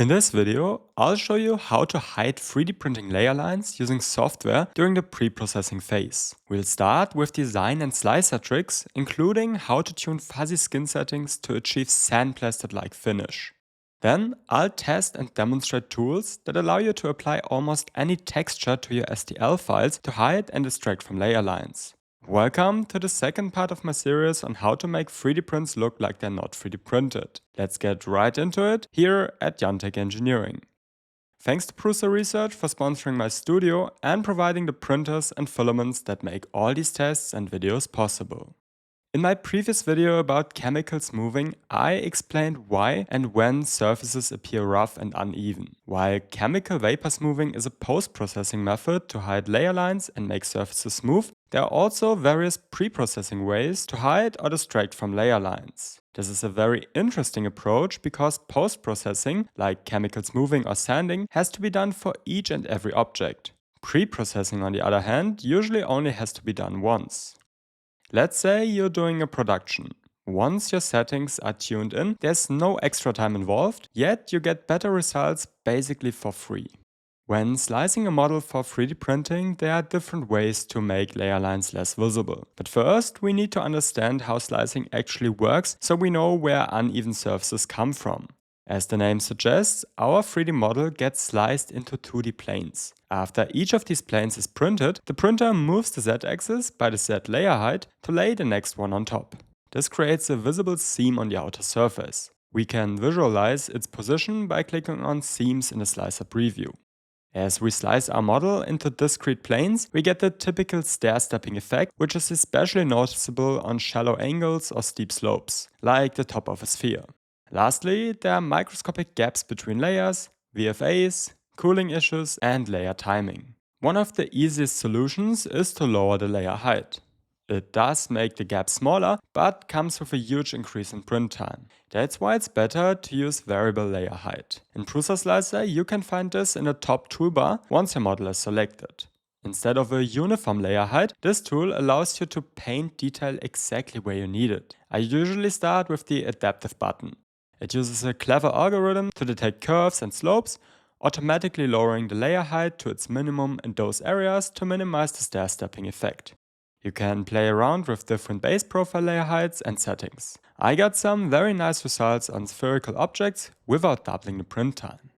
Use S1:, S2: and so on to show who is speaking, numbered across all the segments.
S1: In this video, I'll show you how to hide 3D printing layer lines using software during the pre-processing phase. We'll start with design and slicer tricks, including how to tune fuzzy skin settings to achieve sandblasted-like finish. Then, I'll test and demonstrate tools that allow you to apply almost any texture to your STL files to hide and distract from layer lines. Welcome to the second part of my series on how to make 3D prints look like they're not 3D printed. Let's get right into it here at JanTec Engineering. Thanks to Prusa Research for sponsoring my studio and providing the printers and filaments that make all these tests and videos possible. In my previous video about chemicals moving, I explained why and when surfaces appear rough and uneven. While chemical vapor smoothing is a post-processing method to hide layer lines and make surfaces smooth, there are also various pre-processing ways to hide or distract from layer lines. This is a very interesting approach because post-processing, like chemical smoothing or sanding, has to be done for each and every object. Pre-processing, on the other hand, usually only has to be done once. Let's say you're doing a production. Once your settings are tuned in, there's no extra time involved, yet you get better results basically for free. When slicing a model for 3D printing, there are different ways to make layer lines less visible. But first, we need to understand how slicing actually works so we know where uneven surfaces come from. As the name suggests, our 3D model gets sliced into 2D planes. After each of these planes is printed, the printer moves the Z-axis by the Z layer height to lay the next one on top. This creates a visible seam on the outer surface. We can visualize its position by clicking on Seams in the slicer preview. As we slice our model into discrete planes, we get the typical stair-stepping effect, which is especially noticeable on shallow angles or steep slopes, like the top of a sphere. Lastly, there are microscopic gaps between layers, VFAs, cooling issues, and layer timing. One of the easiest solutions is to lower the layer height. It does make the gap smaller, but comes with a huge increase in print time. That's why it's better to use variable layer height. In PrusaSlicer, you can find this in the top toolbar once your model is selected. Instead of a uniform layer height, this tool allows you to paint detail exactly where you need it. I usually start with the Adaptive button. It uses a clever algorithm to detect curves and slopes, automatically lowering the layer height to its minimum in those areas to minimize the stair-stepping effect. You can play around with different base profile layer heights and settings. I got some very nice results on spherical objects without doubling the print time.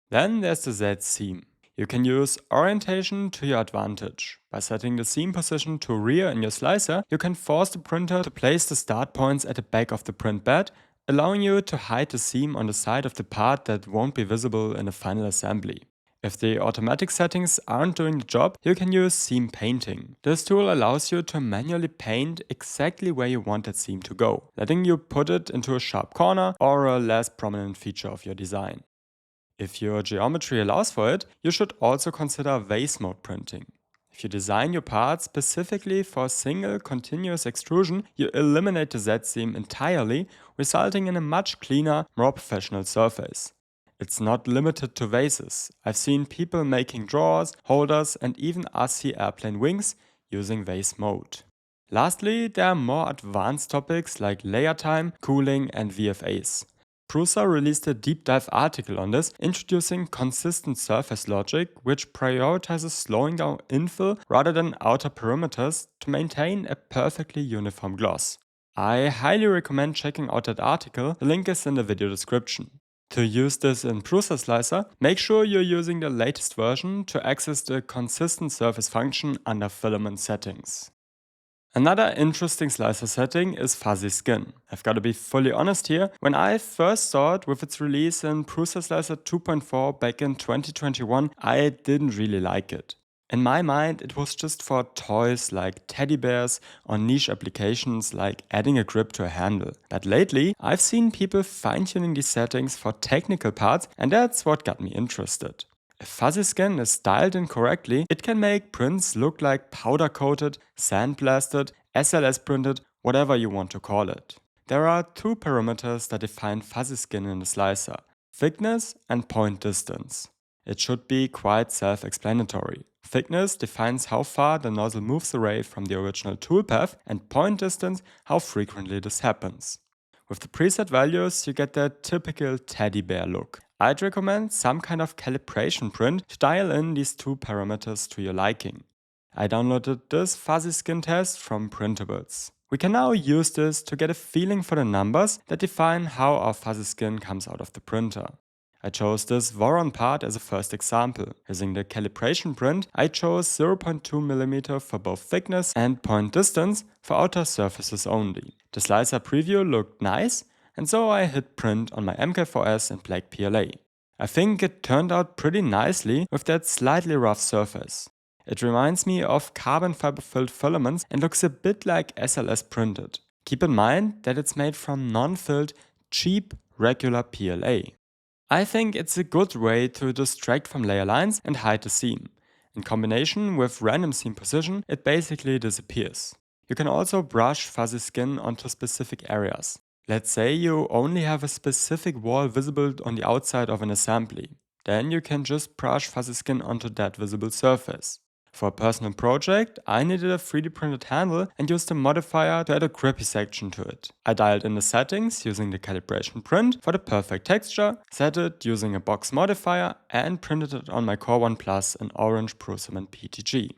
S1: Then there's the Z seam. You can use orientation to your advantage. By setting the seam position to rear in your slicer, you can force the printer to place the start points at the back of the print bed, allowing you to hide the seam on the side of the part that won't be visible in the final assembly. If the automatic settings aren't doing the job, you can use seam painting. This tool allows you to manually paint exactly where you want that seam to go, letting you put it into a sharp corner or a less prominent feature of your design. If your geometry allows for it, you should also consider vase mode printing. If you design your part specifically for a single continuous extrusion, you eliminate the Z-seam entirely, resulting in a much cleaner, more professional surface. It's not limited to vases. I've seen people making drawers, holders, and even RC airplane wings using vase mode. Lastly, there are more advanced topics like layer time, cooling, and VFAs. Prusa released a deep dive article on this, introducing consistent surface logic, which prioritizes slowing down infill rather than outer perimeters to maintain a perfectly uniform gloss. I highly recommend checking out that article, the link is in the video description. To use this in PrusaSlicer, make sure you're using the latest version to access the consistent surface function under filament settings. Another interesting slicer setting is fuzzy skin. I've got to be fully honest here, when I first saw it with its release in PrusaSlicer 2.4 back in 2021, I didn't really like it. In my mind, it was just for toys like teddy bears or niche applications like adding a grip to a handle. But lately, I've seen people fine-tuning these settings for technical parts, and that's what got me interested. If fuzzy skin is dialed in correctly, it can make prints look like powder-coated, sandblasted, SLS printed, whatever you want to call it. There are two parameters that define fuzzy skin in the slicer: thickness and point distance. It should be quite self-explanatory. Thickness defines how far the nozzle moves away from the original toolpath, and point distance how frequently this happens. With the preset values, you get that typical teddy bear look. I'd recommend some kind of calibration print to dial in these two parameters to your liking. I downloaded this fuzzy skin test from Printables. We can now use this to get a feeling for the numbers that define how our fuzzy skin comes out of the printer. I chose this Voron part as a first example. Using the calibration print, I chose 0.2mm for both thickness and point distance for outer surfaces only. The slicer preview looked nice, and so I hit print on my MK4S and black PLA. I think it turned out pretty nicely with that slightly rough surface. It reminds me of carbon fiber filled filaments and looks a bit like SLS printed. Keep in mind that it's made from non-filled, cheap, regular PLA. I think it's a good way to distract from layer lines and hide the seam. In combination with random seam position, it basically disappears. You can also brush fuzzy skin onto specific areas. Let's say you only have a specific wall visible on the outside of an assembly. Then you can just brush fuzzy skin onto that visible surface. For a personal project, I needed a 3D printed handle and used a modifier to add a grippy section to it. I dialed in the settings using the calibration print for the perfect texture, set it using a box modifier, and printed it on my Core 1 Plus in orange Prusamet PTG.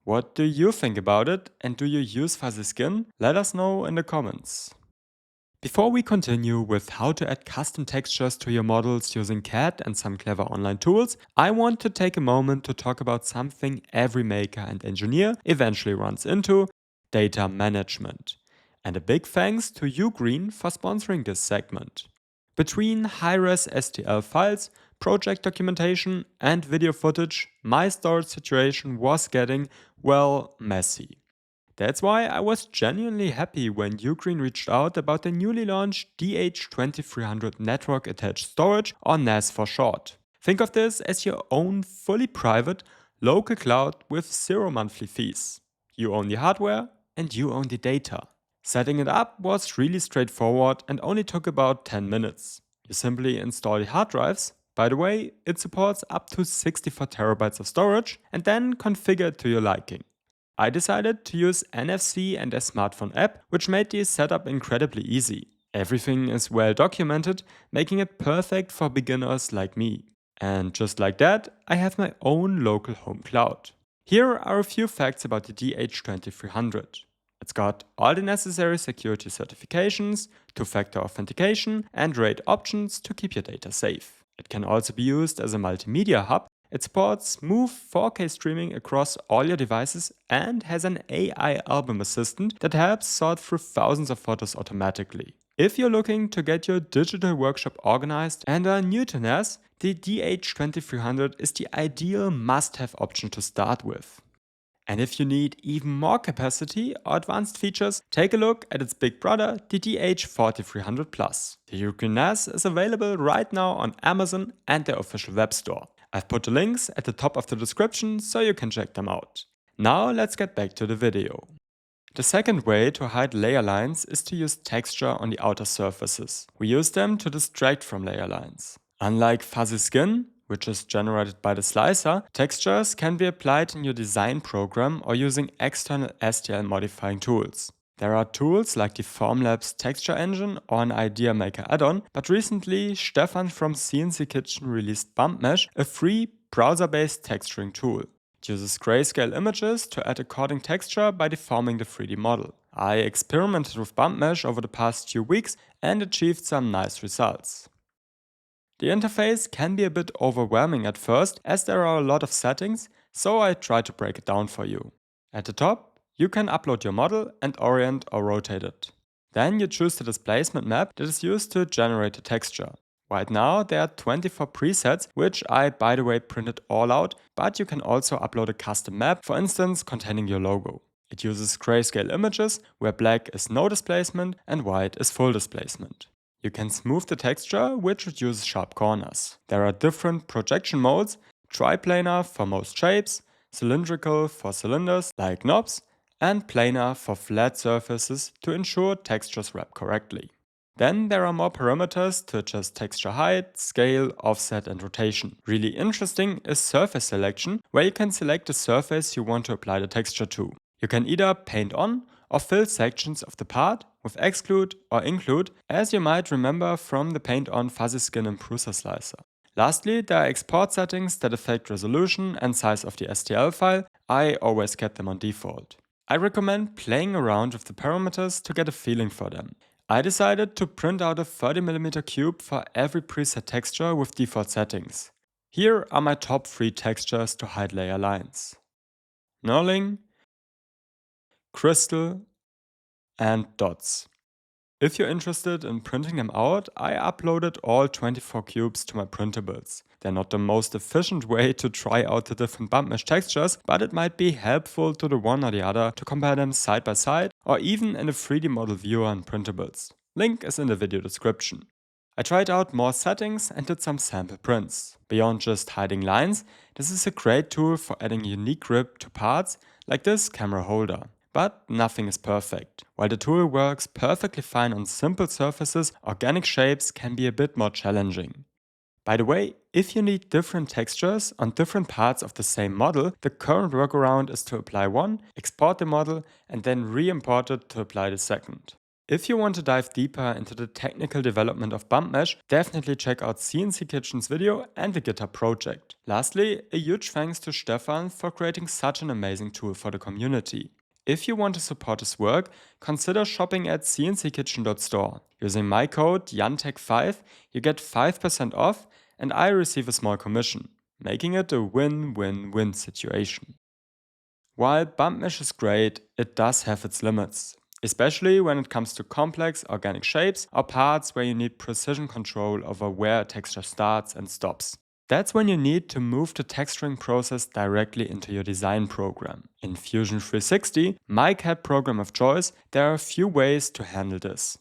S1: What do you think about it, and do you use fuzzy skin? Let us know in the comments. Before we continue with how to add custom textures to your models using CAD and some clever online tools, I want to take a moment to talk about something every maker and engineer eventually runs into: data management. And a big thanks to UGREEN for sponsoring this segment. Between high-res STL files, project documentation, and video footage, my storage situation was getting, well, messy. That's why I was genuinely happy when UGREEN reached out about the newly launched DH2300 Network Attached Storage, or NAS for short. Think of this as your own fully private, local cloud with zero monthly fees. You own the hardware and you own the data. Setting it up was really straightforward and only took about 10 minutes. You simply install the hard drives. By the way, it supports up to 64 terabytes of storage, and then configure it to your liking. I decided to use NFC and a smartphone app, which made the setup incredibly easy. Everything is well documented, making it perfect for beginners like me. And just like that, I have my own local home cloud. Here are a few facts about the DH2300. It's got all the necessary security certifications, two-factor authentication, and RAID options to keep your data safe. It can also be used as a multimedia hub. It supports smooth 4K streaming across all your devices and has an AI album assistant that helps sort through thousands of photos automatically. If you're looking to get your digital workshop organized and are new to NAS, the DH2300 is the ideal must-have option to start with. And if you need even more capacity or advanced features, take a look at its big brother, the DH4300 Plus. The UGREEN NAS is available right now on Amazon and their official web store. I've put the links at the top of the description so you can check them out. Now let's get back to the video. The second way to hide layer lines is to use texture on the outer surfaces. We use them to distract from layer lines. Unlike fuzzy skin, which is generated by the slicer, textures can be applied in your design program or using external STL modifying tools. There are tools like the Formlabs texture engine or an Idea Maker add-on, but recently Stefan from CNC Kitchen released Bumpmesh, a free browser-based texturing tool. It uses grayscale images to add according texture by deforming the 3D model. I experimented with Bumpmesh over the past few weeks and achieved some nice results. The interface can be a bit overwhelming at first as there are a lot of settings, so I try to break it down for you. At the top, you can upload your model and orient or rotate it. Then you choose the displacement map that is used to generate the texture. Right now there are 24 presets, which I, by the way, printed all out, but you can also upload a custom map, for instance containing your logo. It uses grayscale images where black is no displacement and white is full displacement. You can smooth the texture, which reduces sharp corners. There are different projection modes: triplanar for most shapes, cylindrical for cylinders like knobs, and planar for flat surfaces to ensure textures wrap correctly. Then there are more parameters to adjust texture height, scale, offset, and rotation. Really interesting is surface selection, where you can select the surface you want to apply the texture to. You can either paint on or fill sections of the part with exclude or include, as you might remember from the paint on fuzzy skin in PrusaSlicer. Lastly, there are export settings that affect resolution and size of the STL file. I always kept them on default. I recommend playing around with the parameters to get a feeling for them. I decided to print out a 30mm cube for every preset texture with default settings. Here are my top 3 textures to hide layer lines: knurling, crystal, and dots. If you're interested in printing them out, I uploaded all 24 cubes to my printables. They're not the most efficient way to try out the different Bumpmesh textures, but it might be helpful to the one or the other to compare them side by side or even in a 3D model viewer on printables. Link is in the video description. I tried out more settings and did some sample prints. Beyond just hiding lines, this is a great tool for adding unique grip to parts like this camera holder. But nothing is perfect. While the tool works perfectly fine on simple surfaces, organic shapes can be a bit more challenging. By the way, if you need different textures on different parts of the same model, the current workaround is to apply one, export the model, and then re-import it to apply the second. If you want to dive deeper into the technical development of Bumpmesh, definitely check out CNC Kitchen's video and the GitHub project. Lastly, a huge thanks to Stefan for creating such an amazing tool for the community. If you want to support his work, consider shopping at cnckitchen.store. Using my code JanTec5, you get 5% off and I receive a small commission, making it a win-win-win situation. While Bumpmesh is great, it does have its limits, especially when it comes to complex organic shapes or parts where you need precision control over where a texture starts and stops. That's when you need to move the texturing process directly into your design program. In Fusion 360, my CAD program of choice, there are a few ways to handle this.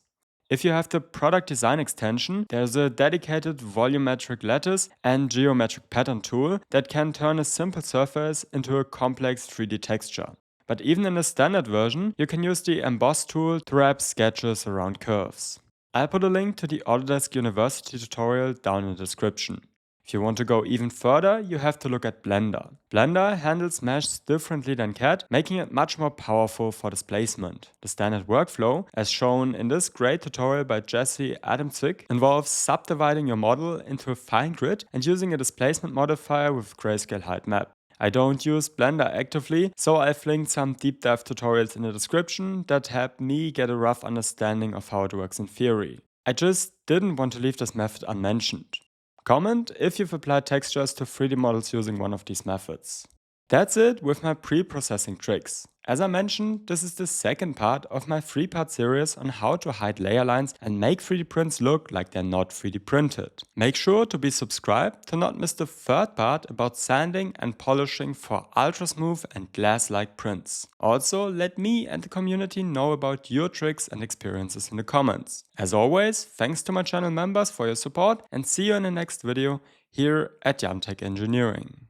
S1: If you have the product design extension, there's a dedicated volumetric lattice and geometric pattern tool that can turn a simple surface into a complex 3D texture. But even in the standard version, you can use the emboss tool to wrap sketches around curves. I'll put a link to the Autodesk University tutorial down in the description. If you want to go even further, you have to look at Blender. Blender handles mesh differently than CAD, making it much more powerful for displacement. The standard workflow, as shown in this great tutorial by Jesse Adamczyk, involves subdividing your model into a fine grid and using a displacement modifier with grayscale height map. I don't use Blender actively, so I've linked some deep dive tutorials in the description that help me get a rough understanding of how it works in theory. I just didn't want to leave this method unmentioned. Comment if you've applied textures to 3D models using one of these methods. That's it with my pre-processing tricks. As I mentioned, this is the second part of my 3-part series on how to hide layer lines and make 3D prints look like they're not 3D printed. Make sure to be subscribed to not miss the third part about sanding and polishing for ultra smooth and glass-like prints. Also, let me and the community know about your tricks and experiences in the comments. As always, thanks to my channel members for your support and see you in the next video here at JanTec Engineering.